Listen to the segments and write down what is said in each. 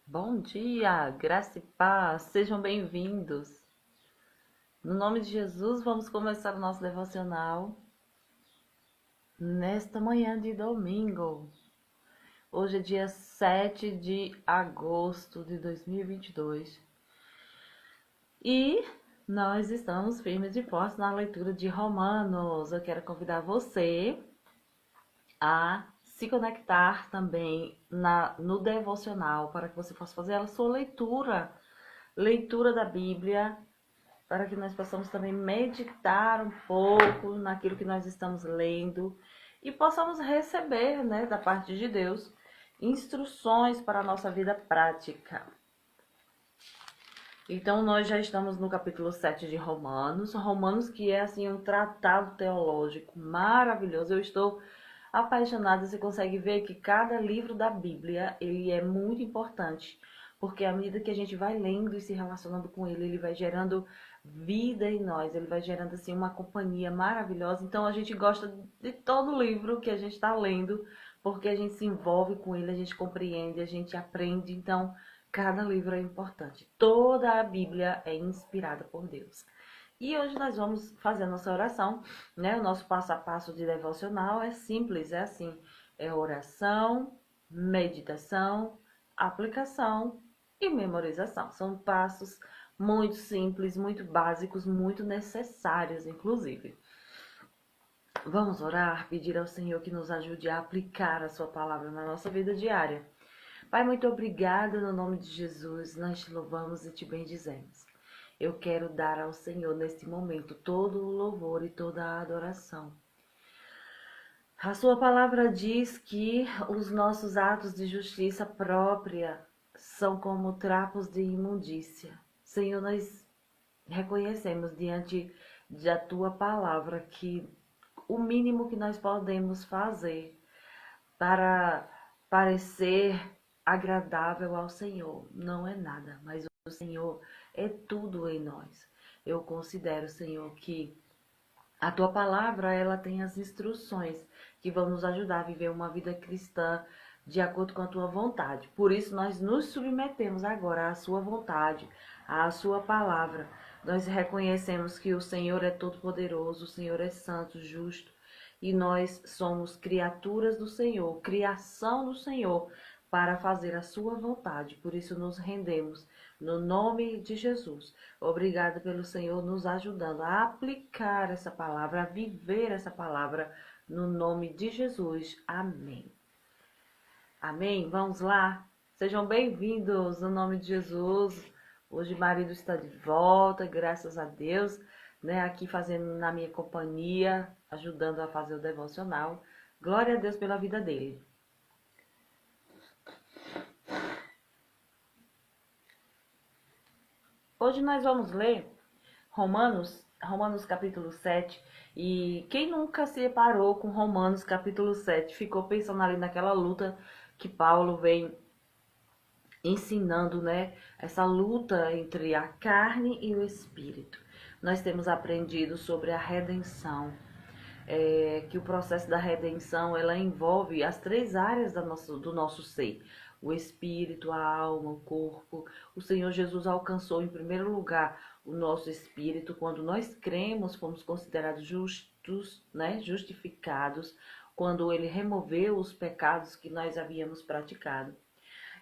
Bom dia, graça e paz, sejam bem-vindos. No nome de Jesus, vamos começar o nosso devocional nesta manhã de domingo. Hoje é dia 7 de agosto de 2022 e nós estamos firmes e fortes na leitura de Romanos. Eu quero convidar você a se conectar também no devocional para que você possa fazer a sua leitura da Bíblia, para que nós possamos também meditar um pouco naquilo que nós estamos lendo e possamos receber, né, da parte de Deus, instruções para a nossa vida prática. Então, nós já estamos no capítulo 7 de Romanos. Romanos, que é, assim, um tratado teológico maravilhoso. Eu estou apaixonada. Você consegue ver que cada livro da Bíblia, ele é muito importante. Porque à medida que a gente vai lendo e se relacionando com ele, ele vai gerando vida em nós. Ele vai gerando, assim, uma companhia maravilhosa. Então, a gente gosta de todo livro que a gente está lendo, porque a gente se envolve com ele, a gente compreende, a gente aprende. Então, cada livro é importante. Toda a Bíblia é inspirada por Deus. E hoje nós vamos fazer a nossa oração, né? O nosso passo a passo de devocional é simples, é assim: é oração, meditação, aplicação e memorização. São passos muito simples, muito básicos, muito necessários, inclusive. Vamos orar, pedir ao Senhor que nos ajude a aplicar a sua palavra na nossa vida diária. Pai, muito obrigada no nome de Jesus, nós te louvamos e te bendizemos. Eu quero dar ao Senhor neste momento todo o louvor e toda a adoração. A sua palavra diz que os nossos atos de justiça própria são como trapos de imundícia. Senhor, nós reconhecemos diante da tua palavra que o mínimo que nós podemos fazer para parecer agradável ao Senhor não é nada, mas o Senhor é tudo em nós. Eu considero, Senhor, que a tua palavra, ela tem as instruções que vão nos ajudar a viver uma vida cristã de acordo com a tua vontade. Por isso nós nos submetemos agora à sua vontade, à sua palavra. Nós reconhecemos que o Senhor é todo poderoso, o Senhor é santo, justo, e nós somos criaturas do Senhor, criação do Senhor, para fazer a sua vontade. Por isso nos rendemos no nome de Jesus. Obrigada pelo Senhor nos ajudando a aplicar essa palavra, a viver essa palavra no nome de Jesus. Amém. Amém? Vamos lá? Sejam bem-vindos no nome de Jesus. Hoje o marido está de volta, graças a Deus, né? Aqui fazendo na minha companhia, ajudando a fazer o devocional. Glória a Deus pela vida dele. Hoje nós vamos ler Romanos capítulo 7. E quem nunca se deparou com Romanos capítulo 7 ficou pensando ali naquela luta que Paulo vem ensinando, né? Essa luta entre a carne e o espírito. Nós temos aprendido sobre a redenção, que o processo da redenção, ela envolve as três áreas do nosso ser: o espírito, a alma, o corpo. O Senhor Jesus alcançou em primeiro lugar o nosso espírito. Quando nós cremos, fomos considerados justos, né, justificados, quando ele removeu os pecados que nós havíamos praticado.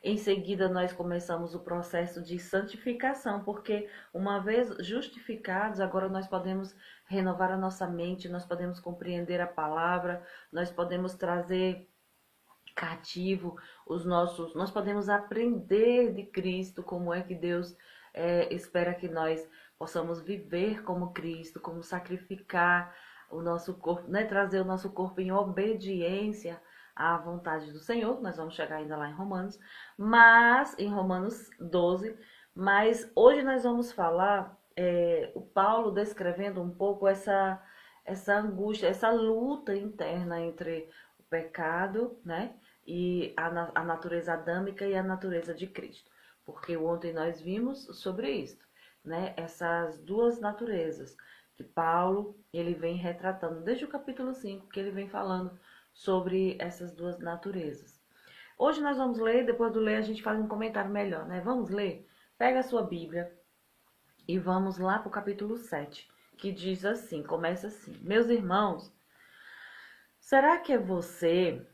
Em seguida, nós começamos o processo de santificação, porque uma vez justificados, agora nós podemos renovar a nossa mente, nós podemos compreender a palavra, nós podemos trazer cativo nós podemos aprender de Cristo, como é que Deus espera que nós possamos viver como Cristo, como sacrificar o nosso corpo, né? Trazer o nosso corpo em obediência à vontade do Senhor. Nós vamos chegar ainda lá em Romanos, mas em Romanos 12, mas hoje nós vamos falar o Paulo descrevendo um pouco essa angústia, essa luta interna entre o pecado, né? E a natureza adâmica e a natureza de Cristo. Porque ontem nós vimos sobre isso, né? Essas duas naturezas que Paulo, ele vem retratando desde o capítulo 5, que ele vem falando sobre essas duas naturezas. Hoje nós vamos ler, depois do ler a gente faz um comentário melhor, né? Vamos ler? Pega a sua Bíblia e vamos lá para o capítulo 7, que diz assim, começa assim: Meus irmãos, será que é você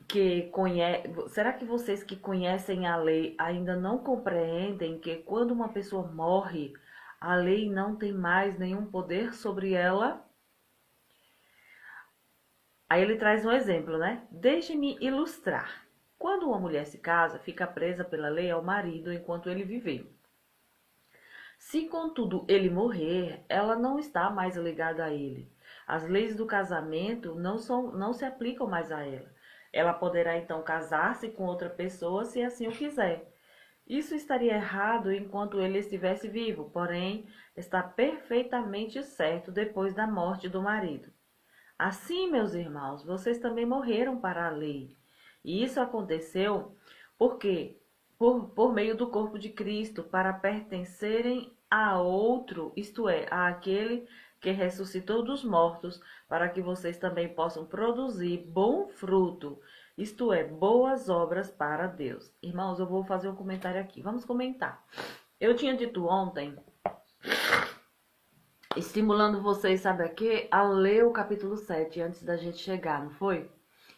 que conhece, será que vocês que conhecem a lei ainda não compreendem que quando uma pessoa morre, a lei não tem mais nenhum poder sobre ela? Aí ele traz um exemplo, né? Deixe-me ilustrar. Quando uma mulher se casa, fica presa pela lei ao marido enquanto ele viver. Se, contudo, ele morrer, ela não está mais ligada a ele. As leis do casamento não se aplicam mais a ela. Ela poderá então casar-se com outra pessoa se assim o quiser. Isso estaria errado enquanto ele estivesse vivo, porém está perfeitamente certo depois da morte do marido. Assim, meus irmãos, vocês também morreram para a lei. E isso aconteceu porque, por meio do corpo de Cristo, para pertencerem a outro, isto é, àquele que ressuscitou dos mortos, para que vocês também possam produzir bom fruto, isto é, boas obras para Deus. Irmãos, eu vou fazer um comentário aqui. Vamos comentar. Eu tinha dito ontem, estimulando vocês, sabe aqui, a ler o capítulo 7 antes da gente chegar, não foi?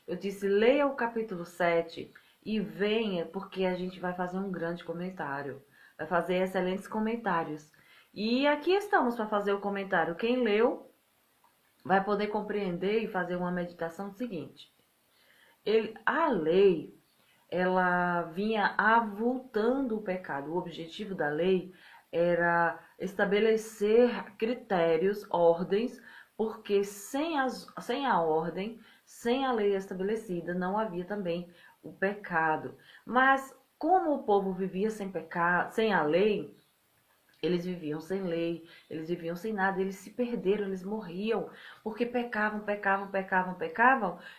Eu disse, leia o capítulo 7 e venha, porque a gente vai fazer um grande comentário. Vai fazer excelentes comentários. E aqui estamos para fazer o comentário. Quem leu vai poder compreender e fazer uma meditação seguinte. A lei, ela vinha avultando o pecado. O objetivo da lei era estabelecer critérios, ordens, porque sem a ordem, sem a lei estabelecida, não havia também o pecado. Mas como o povo vivia sem pecado, sem a lei, eles viviam sem lei, eles viviam sem nada, eles se perderam, eles morriam, porque pecavam,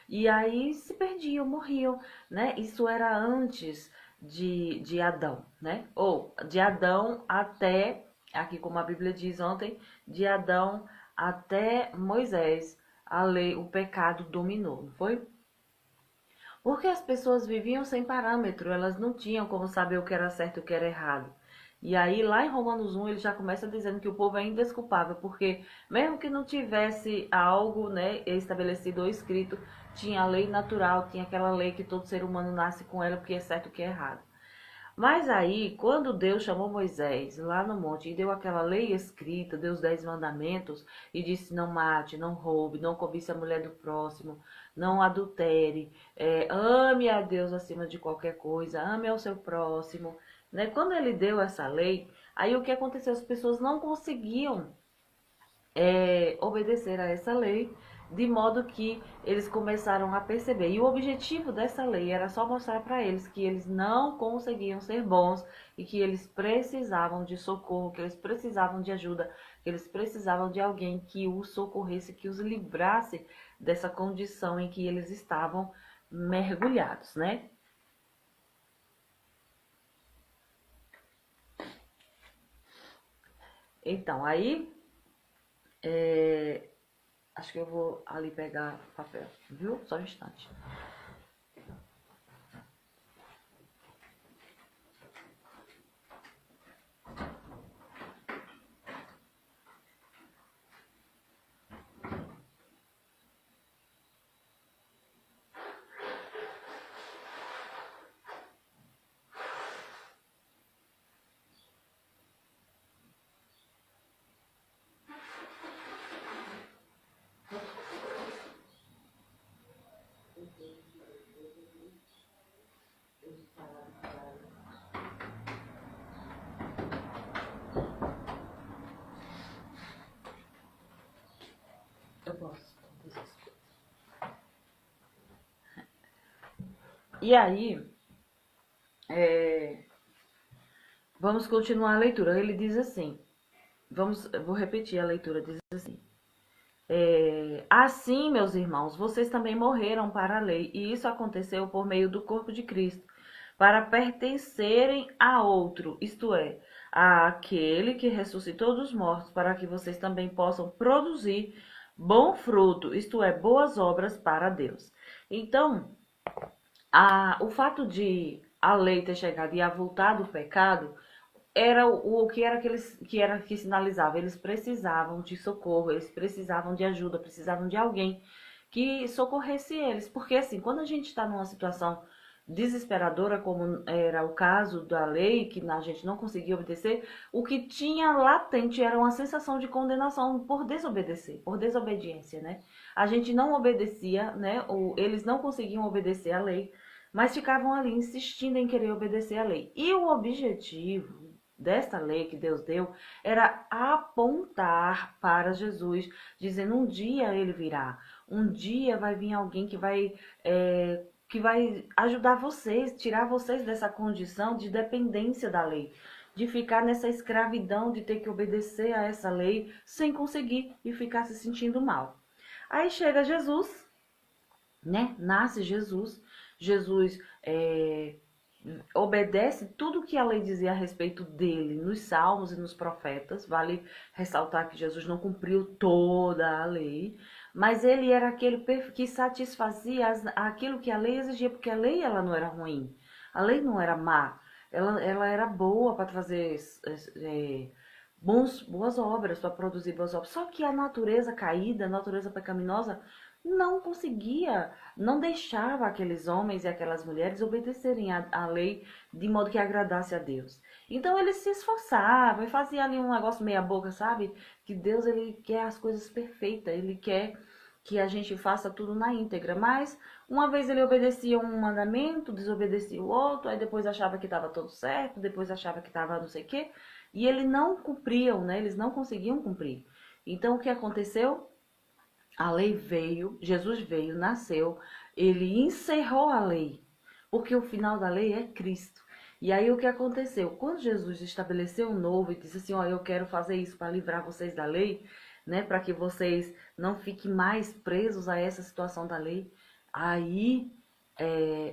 e aí se perdiam, morriam, né? Isso era antes de Adão, né? Ou de Adão até, aqui como a Bíblia diz ontem, de Adão até Moisés, a lei, o pecado dominou, não foi? Porque as pessoas viviam sem parâmetro, elas não tinham como saber o que era certo e o que era errado. E aí, lá em Romanos 1, ele já começa dizendo que o povo é indesculpável, porque mesmo que não tivesse algo, né, estabelecido ou escrito, tinha a lei natural, tinha aquela lei que todo ser humano nasce com ela, porque é certo e o que é errado. Mas aí, quando Deus chamou Moisés lá no monte e deu aquela lei escrita, deu os 10 mandamentos e disse: não mate, não roube, não cobice a mulher do próximo, não adultere, ame a Deus acima de qualquer coisa, ame ao seu próximo, né? Quando ele deu essa lei, aí o que aconteceu? As pessoas não conseguiam obedecer a essa lei, de modo que eles começaram a perceber. E o objetivo dessa lei era só mostrar para eles que eles não conseguiam ser bons e que eles precisavam de socorro, que eles precisavam de ajuda, que eles precisavam de alguém que os socorresse, que os livrasse dessa condição em que eles estavam mergulhados, né? Então, aí acho que eu vou ali pegar papel, viu? Só um instante. Eu posso. E aí, vamos continuar a leitura. Ele diz assim, vou repetir a leitura, diz assim. Assim, meus irmãos, vocês também morreram para a lei, e isso aconteceu por meio do corpo de Cristo, para pertencerem a outro, isto é, àquele que ressuscitou dos mortos, para que vocês também possam produzir bom fruto, isto é, boas obras para Deus. Então, O fato de a lei ter chegado e avultado o pecado era o que era que sinalizava. Eles precisavam de socorro, eles precisavam de ajuda, precisavam de alguém que socorresse eles. Porque assim, quando a gente está numa situação desesperadora, como era o caso da lei, que a gente não conseguia obedecer, o que tinha latente era uma sensação de condenação por desobedecer, por desobediência, né? A gente não obedecia, né? Eles não conseguiam obedecer à lei, mas ficavam ali insistindo em querer obedecer à lei. E o objetivo desta lei que Deus deu era apontar para Jesus, dizendo: um dia ele virá, um dia vai vir alguém que vai ajudar vocês, tirar vocês dessa condição de dependência da lei, de ficar nessa escravidão, de ter que obedecer a essa lei sem conseguir e ficar se sentindo mal. Aí chega Jesus, né? Nasce Jesus. Jesus obedece tudo que a lei dizia a respeito dele nos salmos e nos profetas. Vale ressaltar que Jesus não cumpriu toda a lei, mas ele era aquele que satisfazia aquilo que a lei exigia, porque a lei ela não era ruim, a lei não era má, ela era boa para trazer boas obras, para produzir boas obras. Só que a natureza caída, a natureza pecaminosa, não conseguia, não deixava aqueles homens e aquelas mulheres obedecerem à lei de modo que agradasse a Deus. Então eles se esforçavam e faziam ali um negócio meia boca, sabe? Que Deus ele quer as coisas perfeitas, ele quer que a gente faça tudo na íntegra. Mas uma vez ele obedecia um mandamento, desobedecia o outro, aí depois achava que estava tudo certo, depois achava que estava não sei o quê, e eles não cumpriam, né? Eles não conseguiam cumprir. Então o que aconteceu? A lei veio, Jesus veio, nasceu, ele encerrou a lei, porque o final da lei é Cristo. E aí o que aconteceu? Quando Jesus estabeleceu um novo e disse assim: ó, eu quero fazer isso para livrar vocês da lei, né, para que vocês não fiquem mais presos a essa situação da lei, aí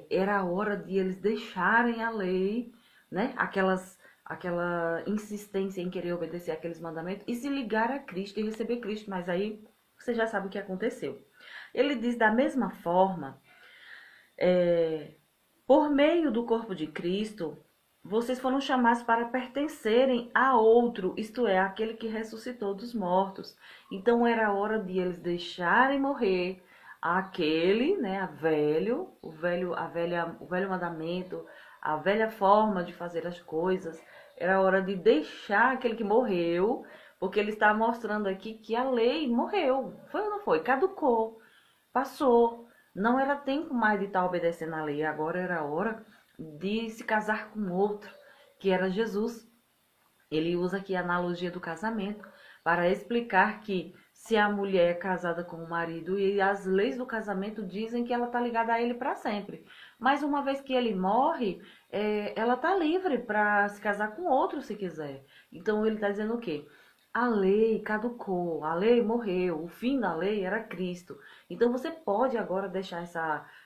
era a hora de eles deixarem a lei, né, aquela insistência em querer obedecer aqueles mandamentos e se ligar a Cristo e receber Cristo. Mas aí você já sabe o que aconteceu. Ele diz: da mesma forma, por meio do corpo de Cristo, vocês foram chamados para pertencerem a outro, isto é, aquele que ressuscitou dos mortos. Então era hora de eles deixarem morrer aquele, né, o velho mandamento, a velha forma de fazer as coisas. Era hora de deixar aquele que morreu, porque ele está mostrando aqui que a lei morreu. Foi ou não foi? Caducou, passou. Não era tempo mais de estar obedecendo à lei. Agora era hora de se casar com outro, que era Jesus. Ele usa aqui a analogia do casamento para explicar que se a mulher é casada com o marido e as leis do casamento dizem que ela está ligada a ele para sempre. Mas uma vez que ele morre, ela está livre para se casar com outro se quiser. Então ele está dizendo o quê? A lei caducou, a lei morreu, o fim da lei era Cristo. Então você pode agora deixar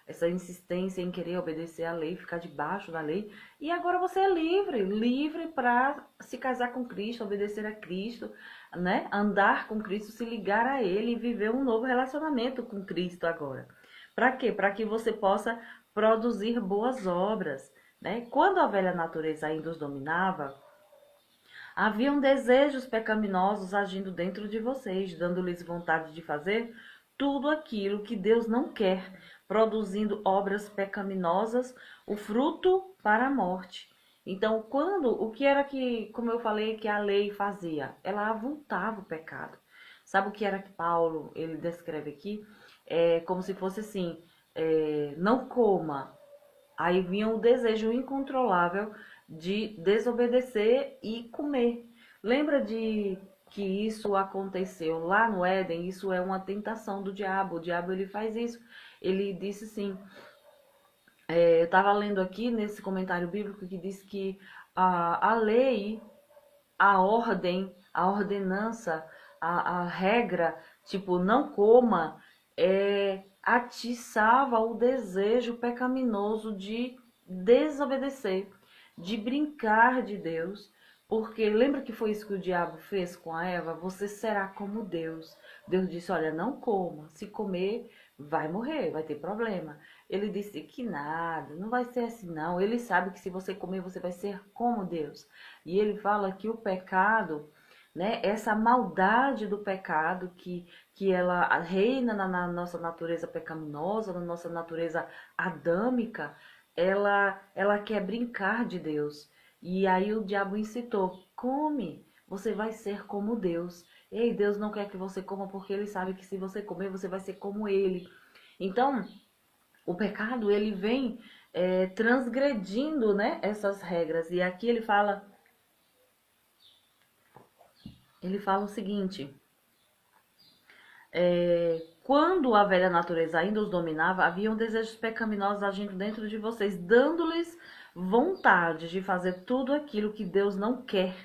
essa insistência em querer obedecer à lei, ficar debaixo da lei, e agora você é livre, livre para se casar com Cristo, obedecer a Cristo, né? Andar com Cristo, se ligar a Ele e viver um novo relacionamento com Cristo agora. Para quê? Para que você possa produzir boas obras, né? Quando a velha natureza ainda os dominava, haviam desejos pecaminosos agindo dentro de vocês, dando-lhes vontade de fazer tudo aquilo que Deus não quer, produzindo obras pecaminosas, o fruto para a morte. Então, o que era que, como eu falei, que a lei fazia? Ela avultava o pecado. Sabe o que era que Paulo, ele descreve aqui? É como se fosse assim, não coma. Aí vinha o desejo incontrolável de desobedecer e comer. Lembra de que isso aconteceu lá no Éden? Isso é uma tentação do diabo. O diabo ele faz isso. Ele disse assim, eu estava lendo aqui nesse comentário bíblico que diz que a lei, a ordem, a ordenança, a regra, tipo, não coma, atiçava o desejo pecaminoso de desobedecer, de brincar de Deus, porque lembra que foi isso que o diabo fez com a Eva? Você será como Deus. Deus disse: olha, não coma, se comer, vai morrer, vai ter problema. Ele disse que nada, não vai ser assim não. Ele sabe que se você comer, você vai ser como Deus. E ele fala que o pecado, né, essa maldade do pecado que ela reina na nossa natureza pecaminosa, na nossa natureza adâmica, ela quer brincar de Deus. E aí o diabo incitou, come, você vai ser como Deus. Ei, Deus não quer que você coma porque ele sabe que se você comer, você vai ser como ele. Então, o pecado, ele vem transgredindo, né, essas regras. E aqui ele fala o seguinte, quando a velha natureza ainda os dominava, haviam desejos pecaminosos agindo dentro de vocês, dando-lhes vontade de fazer tudo aquilo que Deus não quer,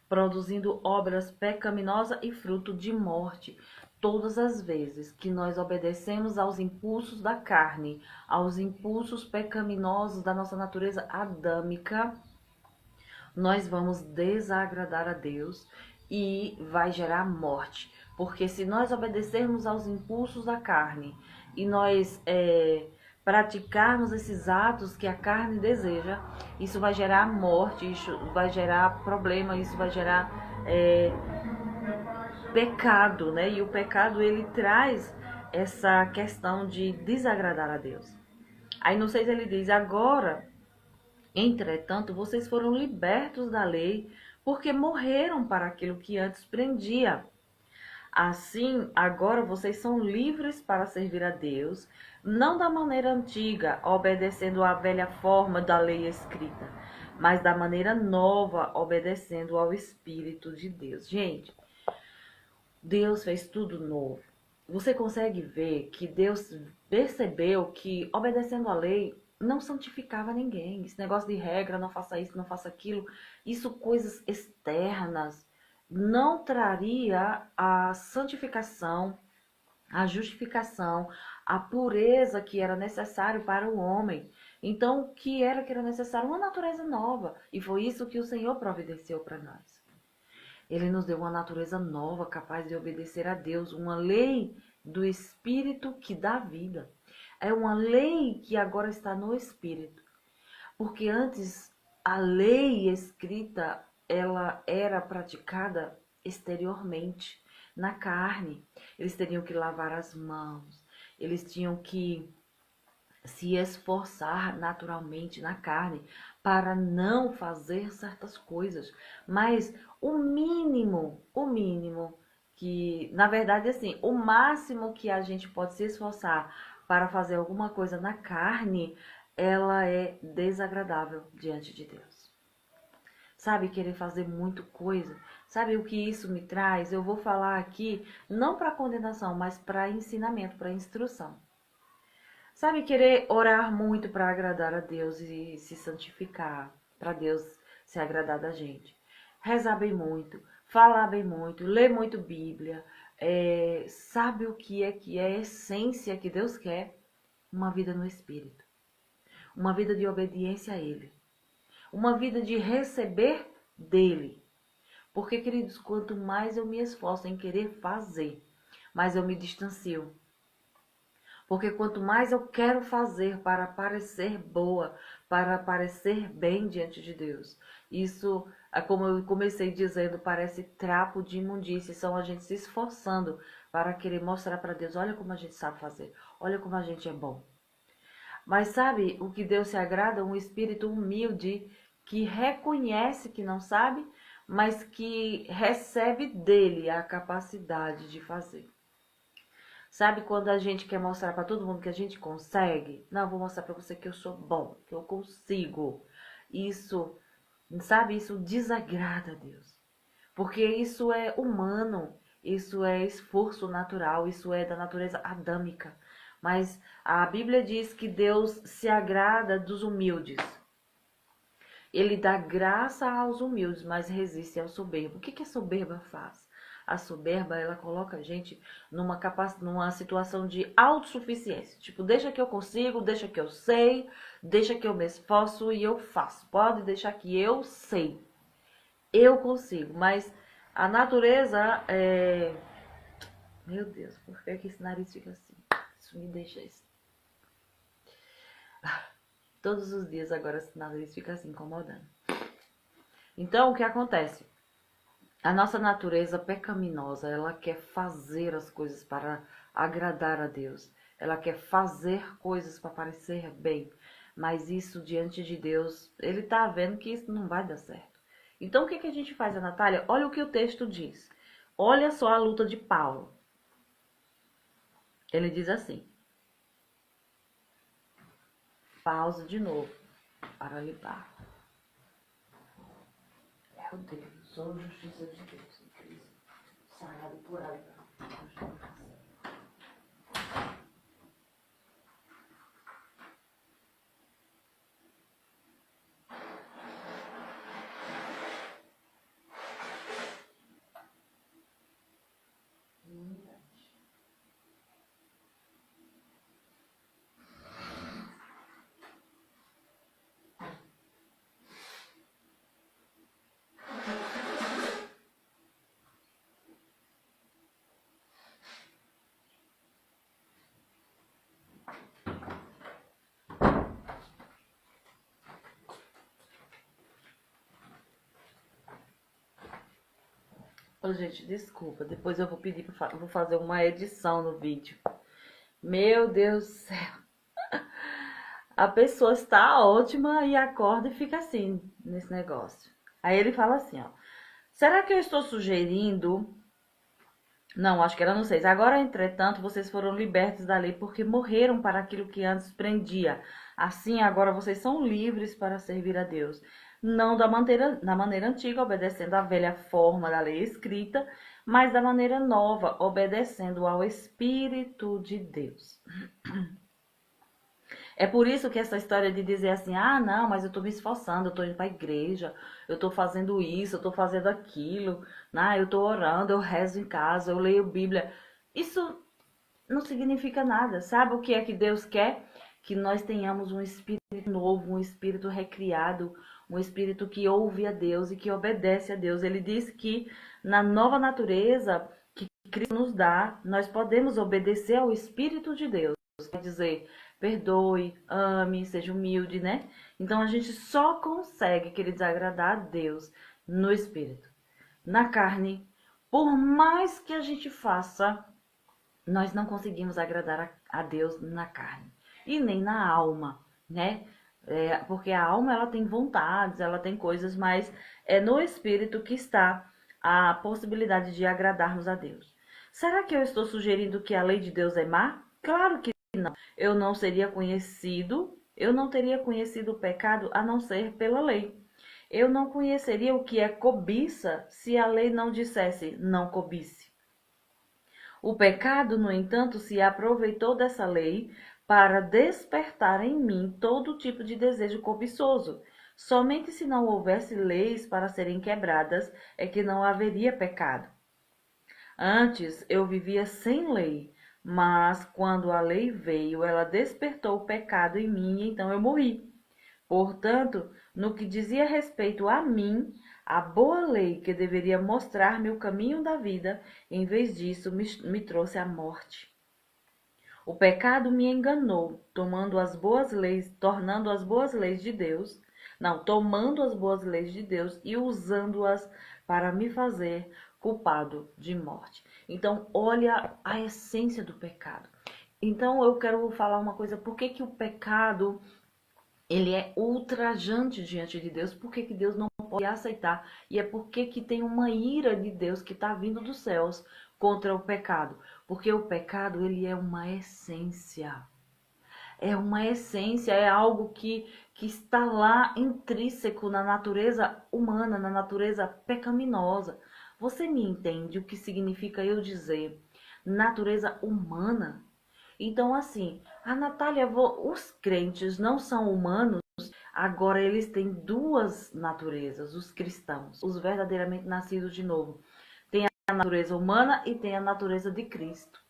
produzindo obras pecaminosas e fruto de morte. Todas as vezes que nós obedecemos aos impulsos da carne, aos impulsos pecaminosos da nossa natureza adâmica, nós vamos desagradar a Deus e vai gerar morte. Porque se nós obedecermos aos impulsos da carne e nós praticarmos esses atos que a carne deseja, isso vai gerar morte, isso vai gerar problema, isso vai gerar pecado, né? E o pecado, ele traz essa questão de desagradar a Deus. Aí no 6 ele diz, agora, entretanto, vocês foram libertos da lei, porque morreram para aquilo que antes prendia. Assim, agora vocês são livres para servir a Deus, não da maneira antiga, obedecendo à velha forma da lei escrita, mas da maneira nova, obedecendo ao Espírito de Deus. Gente, Deus fez tudo novo. Você consegue ver que Deus percebeu que obedecendo a lei não santificava ninguém. Esse negócio de regra, não faça isso, não faça aquilo, isso coisas externas, não traria a santificação, a justificação, a pureza que era necessário para o homem. Então, o que era necessário? Uma natureza nova. E foi isso que o Senhor providenciou para nós. Ele nos deu uma natureza nova, capaz de obedecer a Deus, uma lei do Espírito que dá vida. É uma lei que agora está no Espírito. Porque antes a lei escrita, ela era praticada exteriormente, na carne. Eles teriam que lavar as mãos, eles tinham que se esforçar naturalmente na carne para não fazer certas coisas. Mas o mínimo que, na verdade, assim, o máximo que a gente pode se esforçar para fazer alguma coisa na carne, ela é desagradável diante de Deus. Sabe, querer fazer muito coisa. Sabe o que isso me traz? Eu vou falar aqui não para condenação, mas para ensinamento, para instrução. Sabe, querer orar muito para agradar a Deus e se santificar, para Deus se agradar da gente. Rezar bem muito, falar bem muito, ler muito Bíblia. Sabe o que é a essência que Deus quer? Uma vida no Espírito. Uma vida de obediência a Ele. Uma vida de receber dEle. Porque, queridos, quanto mais eu me esforço em querer fazer, mais eu me distancio. Porque quanto mais eu quero fazer para parecer boa, para parecer bem diante de Deus, isso, como eu comecei dizendo, parece trapo de imundície. São a gente se esforçando para querer mostrar para Deus, olha como a gente sabe fazer, olha como a gente é bom. Mas sabe o que Deus se agrada? Um espírito humilde que reconhece que não sabe, mas que recebe dele a capacidade de fazer. Sabe quando a gente quer mostrar para todo mundo que a gente consegue? Não, vou mostrar para você que eu sou bom, que eu consigo. Isso, sabe, isso desagrada a Deus. Porque isso é humano, isso é esforço natural, isso é da natureza adâmica. Mas a Bíblia diz que Deus se agrada dos humildes. Ele dá graça aos humildes, mas resiste ao soberbo. O que a soberba faz? A soberba, ela coloca a gente numa situação de autossuficiência. Tipo, deixa que eu consigo, deixa que eu sei, deixa que eu me esforço e eu faço. Pode deixar que eu sei. Eu consigo, mas a natureza é... Meu Deus, por que esse nariz fica assim? Isso me deixa... Todos os dias agora esse nariz fica assim incomodando. Então, o que acontece? A nossa natureza pecaminosa, ela quer fazer as coisas para agradar a Deus. Ela quer fazer coisas para parecer bem. Mas isso diante de Deus, Ele está vendo que isso não vai dar certo. Então, o que a gente faz, Natália? Olha o que o texto diz. Olha só a luta de Paulo. Ele diz assim. Pausa de novo para limpar. Meu Deus, sou a justiça de Deus. Sarado por ela. Ô, gente, desculpa. Depois eu vou pedir vou fazer uma edição no vídeo. Meu Deus do céu. A pessoa está ótima e acorda e fica assim, nesse negócio. Aí ele fala assim, ó. Será que eu estou sugerindo... Não, acho que era no 6. Agora, entretanto, vocês foram libertos da lei porque morreram para aquilo que antes prendia. Assim, agora vocês são livres para servir a Deus. Não da maneira antiga, obedecendo à velha forma da lei escrita, mas da maneira nova, obedecendo ao Espírito de Deus. É por isso que essa história de dizer assim, ah, não, mas eu tô me esforçando, eu tô indo pra igreja, eu tô fazendo isso, eu tô fazendo aquilo, né? Eu tô orando, eu rezo em casa, eu leio Bíblia. Isso não significa nada. Sabe o que é que Deus quer? Que nós tenhamos um espírito novo, um espírito recriado, um espírito que ouve a Deus e que obedece a Deus. Ele diz que na nova natureza que Cristo nos dá, nós podemos obedecer ao Espírito de Deus. Quer dizer, perdoe, ame, seja humilde, né? Então a gente só consegue, queridos, agradar a Deus no Espírito. Na carne, por mais que a gente faça, nós não conseguimos agradar a Deus na carne. E nem na alma, né? Porque a alma, ela tem vontades, ela tem coisas, mas é no Espírito que está a possibilidade de agradarmos a Deus. Será que eu estou sugerindo que a lei de Deus é má? Claro que não. Eu não teria conhecido o pecado a não ser pela lei. Eu não conheceria o que é cobiça se a lei não dissesse não cobice. O pecado, no entanto, se aproveitou dessa lei para despertar em mim todo tipo de desejo cobiçoso. Somente se não houvesse leis para serem quebradas é que não haveria pecado. Antes eu vivia sem lei, mas quando a lei veio, ela despertou o pecado em mim, então eu morri. Portanto, no que dizia respeito a mim, a boa lei que deveria mostrar-me o caminho da vida, em vez disso, me trouxe a morte. O pecado me enganou, tomando as boas leis de Deus, tomando as boas leis de Deus e usando-as para me fazer culpado de morte. Então, olha a essência do pecado. Então, eu quero falar uma coisa, por que o pecado ele é ultrajante diante de Deus? Por que Deus não pode aceitar? E é porque que tem uma ira de Deus que está vindo dos céus contra o pecado. Porque o pecado, ele é uma essência. É uma essência, é algo que está lá intrínseco na natureza humana, na natureza pecaminosa. Você me entende o que significa eu dizer natureza humana? Então, assim, a Natália, os crentes não são humanos, agora eles têm duas naturezas, os cristãos, os verdadeiramente nascidos de novo. Tem a natureza humana e tem a natureza de Cristo.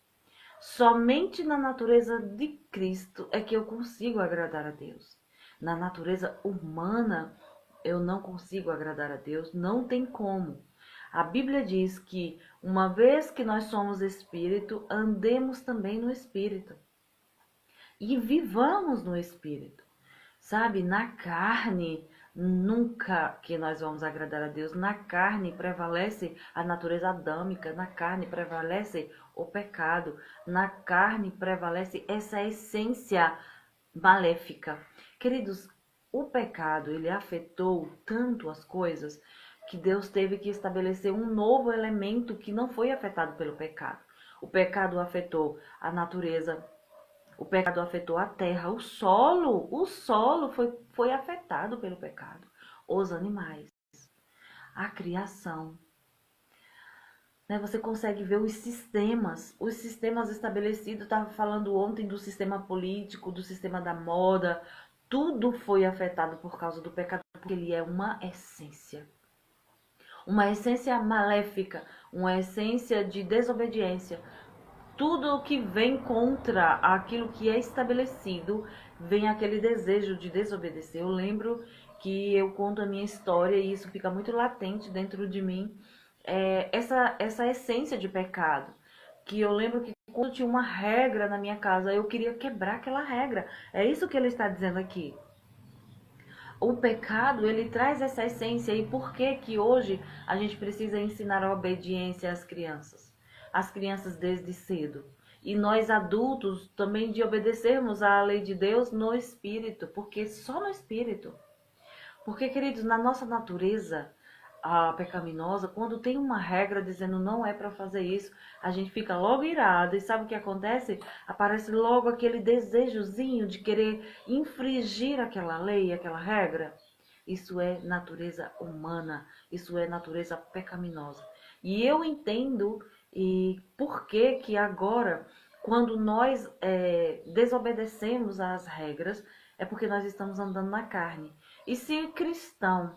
Somente na natureza de Cristo é que eu consigo agradar a Deus. Na natureza humana, eu não consigo agradar a Deus, não tem como. A Bíblia diz que uma vez que nós somos espírito, andemos também no espírito. E vivamos no espírito. Sabe, na carne, nunca que nós vamos agradar a Deus. Na carne prevalece a natureza adâmica, na carne prevalece o pecado, na carne prevalece essa essência maléfica. Queridos, o pecado, ele afetou tanto as coisas que Deus teve que estabelecer um novo elemento que não foi afetado pelo pecado. O pecado afetou a natureza, o pecado afetou a terra, o solo foi afetado pelo pecado. Os animais, a criação. Né? Você consegue ver os sistemas estabelecidos. Estava falando ontem do sistema político, do sistema da moda. Tudo foi afetado por causa do pecado, porque ele é uma essência maléfica, uma essência de desobediência. Tudo que vem contra aquilo que é estabelecido, vem aquele desejo de desobedecer. Eu lembro que eu conto a minha história e isso fica muito latente dentro de mim, essa essência de pecado. Que eu lembro que quando tinha uma regra na minha casa, eu queria quebrar aquela regra. É isso que ele está dizendo aqui. O pecado, ele traz essa essência. E por que que hoje a gente precisa ensinar a obediência às crianças? As crianças desde cedo. E nós adultos também de obedecermos à lei de Deus no Espírito. Porque só no Espírito. Porque, queridos, na nossa natureza pecaminosa, quando tem uma regra dizendo não é para fazer isso, a gente fica logo irado. E sabe o que acontece? Aparece logo aquele desejozinho de querer infringir aquela lei, aquela regra. Isso é natureza humana, isso é natureza pecaminosa. E eu entendo por que que agora, quando nós desobedecemos às regras, é porque nós estamos andando na carne. E se cristão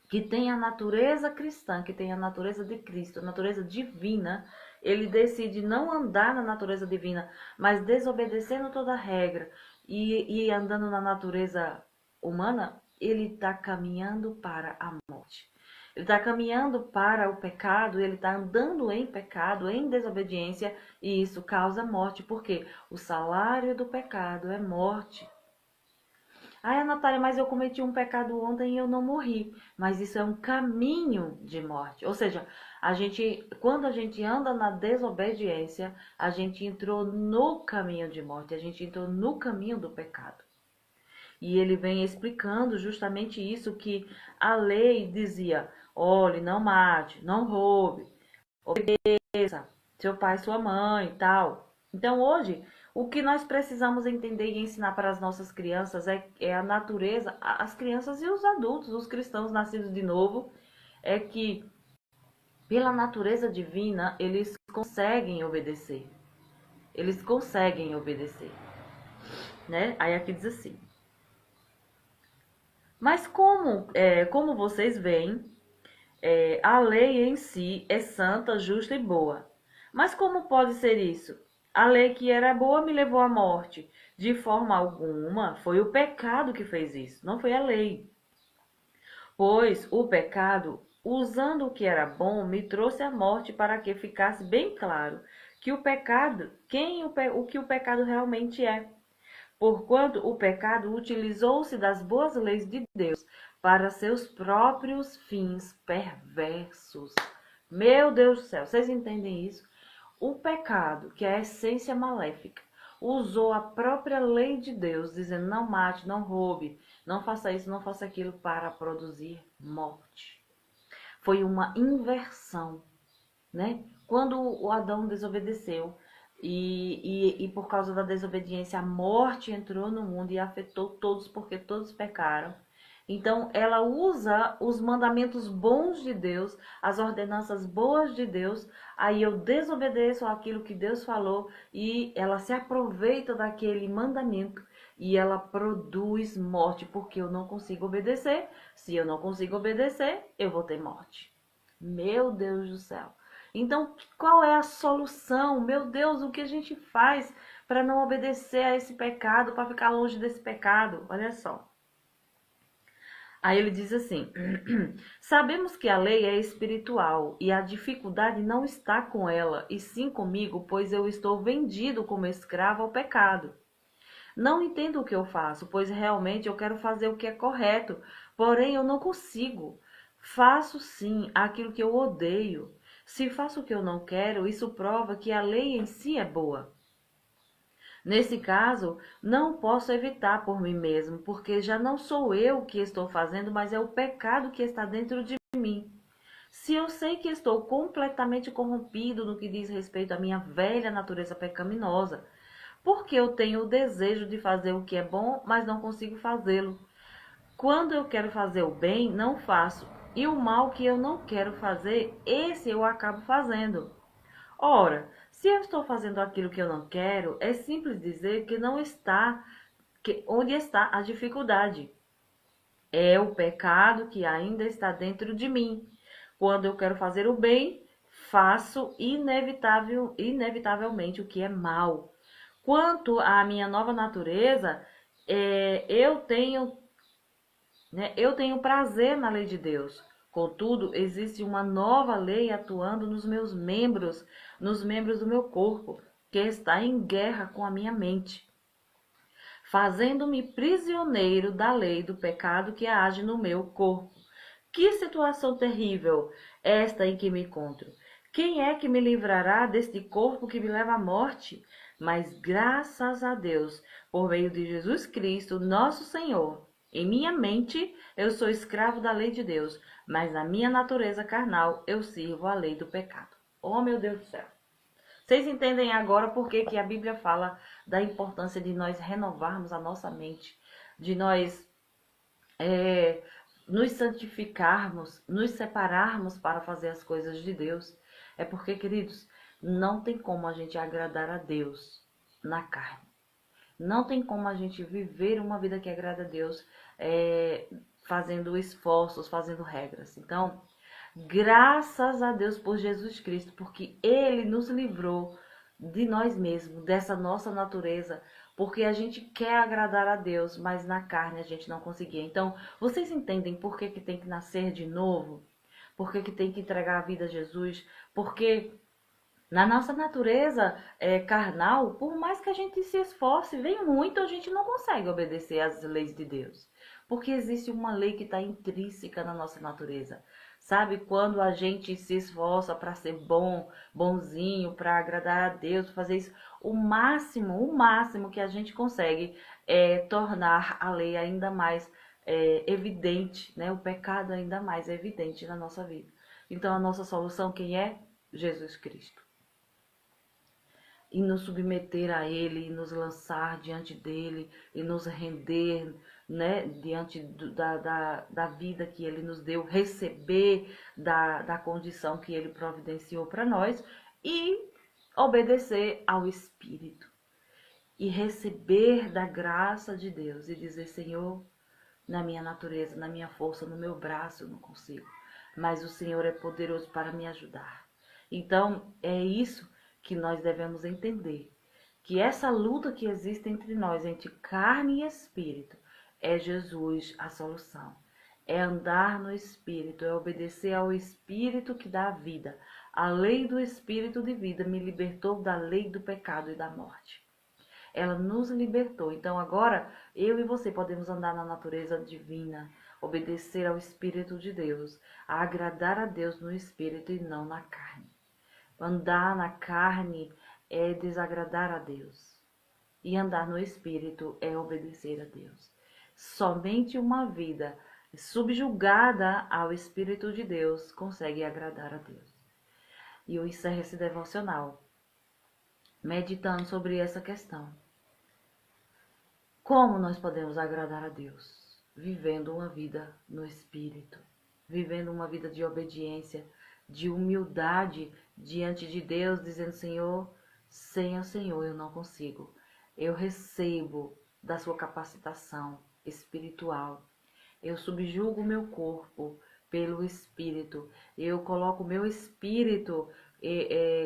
que tem a natureza cristã, que tem a natureza de Cristo, a natureza divina, ele decide não andar na natureza divina, mas desobedecendo toda a regra e andando na natureza humana, ele está caminhando para a morte. Ele está caminhando para o pecado, ele está andando em pecado, em desobediência, e isso causa morte, porque o salário do pecado é morte. Ah, Natália, mas eu cometi um pecado ontem e eu não morri. Mas isso é um caminho de morte. Ou seja, quando a gente anda na desobediência, a gente entrou no caminho de morte, a gente entrou no caminho do pecado. E ele vem explicando justamente isso, que a lei dizia: olhe, não mate, não roube, obedeça seu pai, sua mãe e tal. Então hoje, o que nós precisamos entender e ensinar para as nossas crianças é a natureza, as crianças e os adultos, os cristãos nascidos de novo, é que pela natureza divina eles conseguem obedecer. Eles conseguem obedecer, né? Aí aqui diz assim: mas como vocês veem, a lei em si é santa, justa e boa. Mas como pode ser isso? A lei que era boa me levou à morte. De forma alguma, foi o pecado que fez isso, não foi a lei. Pois o pecado, usando o que era bom, me trouxe à morte para que ficasse bem claro que o pecado, o que o pecado realmente é. Porquanto o pecado utilizou-se das boas leis de Deus para seus próprios fins perversos. Meu Deus do céu, vocês entendem isso? O pecado, que é a essência maléfica, usou a própria lei de Deus, dizendo não mate, não roube, não faça isso, não faça aquilo, para produzir morte. Foi uma inversão, né? Quando o Adão desobedeceu, e por causa da desobediência, a morte entrou no mundo e afetou todos, porque todos pecaram. Então, ela usa os mandamentos bons de Deus, as ordenanças boas de Deus, aí eu desobedeço aquilo que Deus falou e ela se aproveita daquele mandamento e ela produz morte, porque eu não consigo obedecer. Se eu não consigo obedecer, eu vou ter morte. Meu Deus do céu. Então, qual é a solução? Meu Deus, o que a gente faz para não obedecer a esse pecado, para ficar longe desse pecado? Olha só. Aí ele diz assim: sabemos que a lei é espiritual e a dificuldade não está com ela, e sim comigo, pois eu estou vendido como escravo ao pecado. Não entendo o que eu faço, pois realmente eu quero fazer o que é correto, porém eu não consigo. Faço sim aquilo que eu odeio. Se faço o que eu não quero, isso prova que a lei em si é boa. Nesse caso, não posso evitar por mim mesmo, porque já não sou eu que estou fazendo, mas é o pecado que está dentro de mim. Se eu sei que estou completamente corrompido no que diz respeito à minha velha natureza pecaminosa, porque eu tenho o desejo de fazer o que é bom, mas não consigo fazê-lo. Quando eu quero fazer o bem, não faço. E o mal que eu não quero fazer, esse eu acabo fazendo. Ora, se eu estou fazendo aquilo que eu não quero, é simples dizer que não está, onde está a dificuldade. É o pecado que ainda está dentro de mim. Quando eu quero fazer o bem, faço inevitavelmente o que é mal. Quanto à minha nova natureza, eu tenho prazer na lei de Deus. Contudo, existe uma nova lei atuando nos membros do meu corpo, que está em guerra com a minha mente, fazendo-me prisioneiro da lei do pecado que age no meu corpo. Que situação terrível esta em que me encontro! Quem é que me livrará deste corpo que me leva à morte? Mas graças a Deus, por meio de Jesus Cristo, nosso Senhor, em minha mente eu sou escravo da lei de Deus, mas na minha natureza carnal eu sirvo a lei do pecado. Oh, meu Deus do céu! Vocês entendem agora por que que a Bíblia fala da importância de nós renovarmos a nossa mente, de nós é, nos santificarmos, nos separarmos para fazer as coisas de Deus. É porque, queridos, não tem como a gente agradar a Deus na carne. Não tem como a gente viver uma vida que agrada a Deus fazendo esforços, fazendo regras. Então, graças a Deus por Jesus Cristo, porque Ele nos livrou de nós mesmos, dessa nossa natureza, porque a gente quer agradar a Deus, mas na carne a gente não conseguia. Então, vocês entendem por que que tem que nascer de novo? Por que que tem que entregar a vida a Jesus? Porque na nossa natureza carnal, por mais que a gente se esforce, vem muito, a gente não consegue obedecer às leis de Deus. Porque existe uma lei que está intrínseca na nossa natureza. Sabe, quando a gente se esforça para ser bom, bonzinho, para agradar a Deus, fazer isso, o máximo que a gente consegue é tornar a lei ainda mais evidente, né? O pecado ainda mais evidente na nossa vida. Então, a nossa solução, quem é? Jesus Cristo. E nos submeter a Ele, e nos lançar diante dEle, e nos render, né, diante da vida que Ele nos deu, receber da condição que Ele providenciou para nós, e obedecer ao Espírito. E receber da graça de Deus, e dizer, Senhor, na minha natureza, na minha força, no meu braço eu não consigo, mas o Senhor é poderoso para me ajudar. Então, é isso que nós devemos entender, que essa luta que existe entre nós, entre carne e espírito, é Jesus a solução. É andar no Espírito, é obedecer ao Espírito que dá a vida. A lei do Espírito de vida me libertou da lei do pecado e da morte. Ela nos libertou. Então agora eu e você podemos andar na natureza divina, obedecer ao Espírito de Deus, a agradar a Deus no Espírito e não na carne. Andar na carne é desagradar a Deus. E andar no Espírito é obedecer a Deus. Somente uma vida subjugada ao Espírito de Deus consegue agradar a Deus. E eu encerro esse devocional meditando sobre essa questão. Como nós podemos agradar a Deus? Vivendo uma vida no Espírito, vivendo uma vida de obediência, de humildade diante de Deus, dizendo, Senhor, sem o Senhor eu não consigo. Eu recebo da sua capacitação espiritual. Eu subjugo o meu corpo pelo Espírito. Eu coloco o meu espírito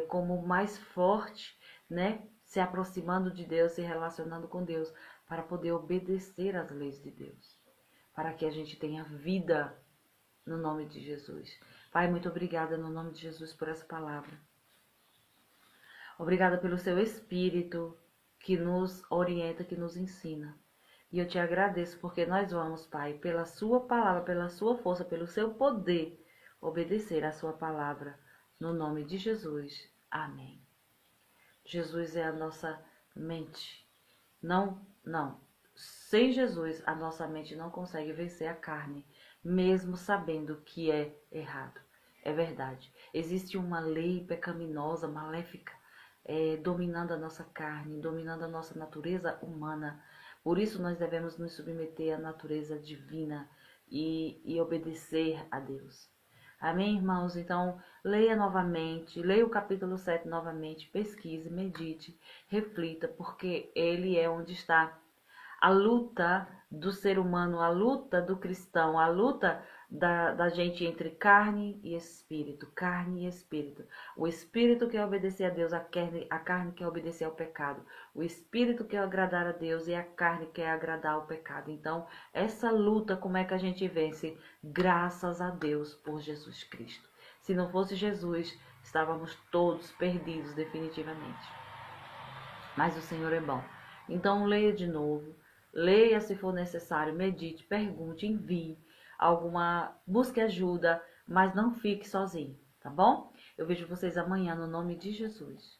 como mais forte, né? Se aproximando de Deus, se relacionando com Deus, para poder obedecer às leis de Deus. Para que a gente tenha vida no nome de Jesus. Pai, muito obrigada no nome de Jesus por essa palavra. Obrigada pelo seu Espírito que nos orienta, que nos ensina. E eu te agradeço porque nós vamos, Pai, pela sua palavra, pela sua força, pelo seu poder, obedecer a sua palavra. No nome de Jesus. Amém. Jesus é a nossa mente. Não. Sem Jesus, a nossa mente não consegue vencer a carne, mesmo sabendo que é errado. É verdade. Existe uma lei pecaminosa, maléfica, dominando a nossa carne, dominando a nossa natureza humana. Por isso nós devemos nos submeter à natureza divina e obedecer a Deus. Amém, irmãos? Então, leia novamente, leia o capítulo 7 novamente, pesquise, medite, reflita, porque ele é onde está a luta do ser humano, a luta do cristão, a luta da gente entre carne e espírito, carne e espírito. O espírito quer obedecer a Deus, a carne quer obedecer ao pecado. O espírito quer agradar a Deus e a carne quer agradar ao pecado. Então, essa luta, como é que a gente vence? Graças a Deus por Jesus Cristo. Se não fosse Jesus, estávamos todos perdidos definitivamente. Mas o Senhor é bom. Então, leia de novo. Leia se for necessário, medite, pergunte, envie busque ajuda, mas não fique sozinho, tá bom? Eu vejo vocês amanhã no nome de Jesus.